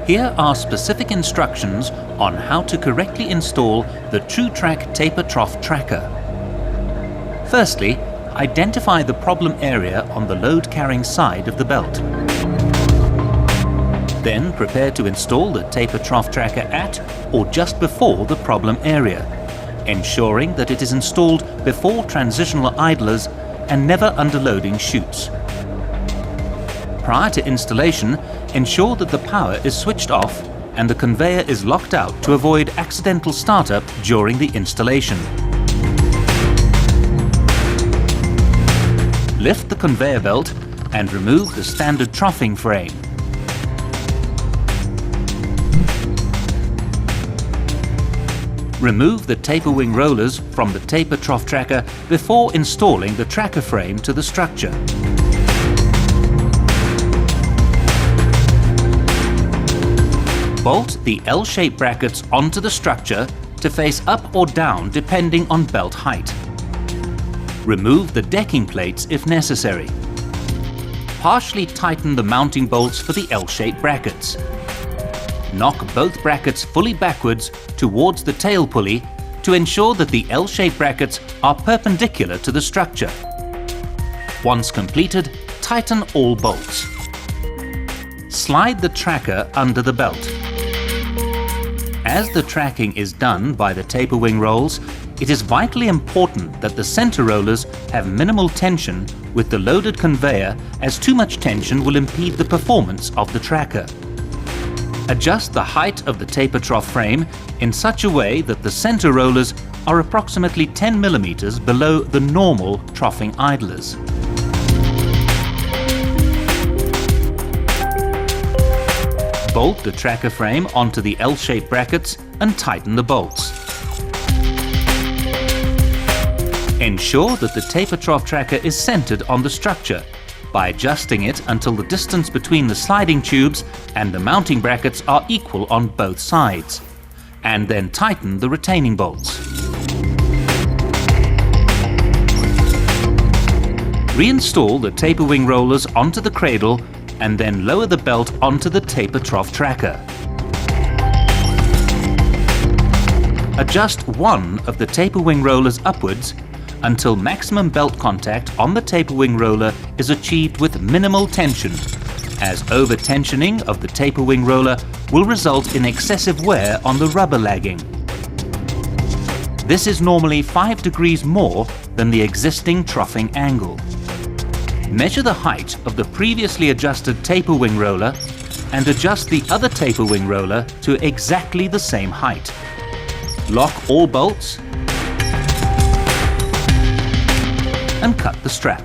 Here are specific instructions on how to correctly install the Trac taper trough tracker. Firstly, identify the problem area on the load-carrying side of the belt. Then prepare to install the taper trough tracker at or just before the problem area, ensuring that it is installed before transitional idlers and under underloading chutes. Prior to installation, ensure that the power is switched off and the conveyor is locked out to avoid accidental startup during the installation. Lift the conveyor belt and remove the standard troughing frame. Remove the taper wing rollers from the taper trough tracker before installing the tracker frame to the structure. Bolt the L-shaped brackets onto the structure to face up or down depending on belt height. Remove the decking plates if necessary. Partially tighten the mounting bolts for the L-shaped brackets. Knock both brackets fully backwards towards the tail pulley to ensure that the L-shaped brackets are perpendicular to the structure. Once completed, tighten all bolts. Slide the tracker under the belt. As the tracking is done by the taper wing rolls, it is vitally important that the center rollers have minimal tension with the loaded conveyor, as too much tension will impede the performance of the tracker. Adjust the height of the taper trough frame in such a way that the center rollers are approximately 10 mm below the normal troughing idlers. Bolt the tracker frame onto the L-shaped brackets and tighten the bolts. Ensure that the taper trough tracker is centered on the structure by adjusting it until the distance between the sliding tubes and the mounting brackets are equal on both sides, and then tighten the retaining bolts. Reinstall the taper wing rollers onto the cradle and then lower the belt onto the taper trough tracker. Adjust one of the taper wing rollers upwards until maximum belt contact on the taper wing roller is achieved with minimal tension, as over-tensioning of the taper wing roller will result in excessive wear on the rubber lagging. This is normally 5 degrees more than the existing troughing angle. Measure the height of the previously adjusted taper wing roller and adjust the other taper wing roller to exactly the same height. Lock all bolts and cut the strap.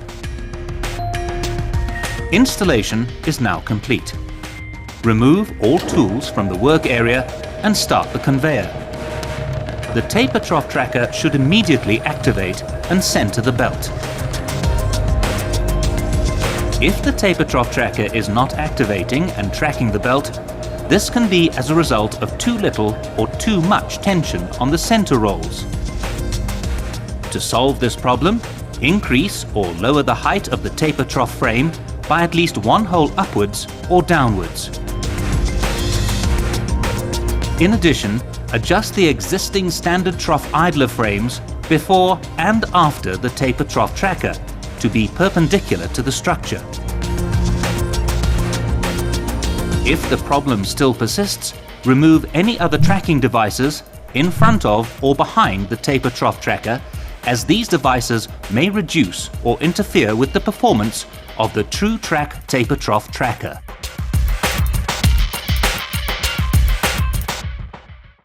Installation is now complete. Remove all tools from the work area and start the conveyor. The taper trough tracker should immediately activate and center the belt. If the taper trough tracker is not activating and tracking the belt, this can be as a result of too little or too much tension on the center rolls. To solve this problem, increase or lower the height of the taper trough frame by at least one hole upwards or downwards. In addition, adjust the existing standard trough idler frames before and after the taper trough tracker to be perpendicular to the structure. If the problem still persists, remove any other tracking devices in front of or behind the taper trough tracker, as these devices may reduce or interfere with the performance of the Trac taper trough tracker.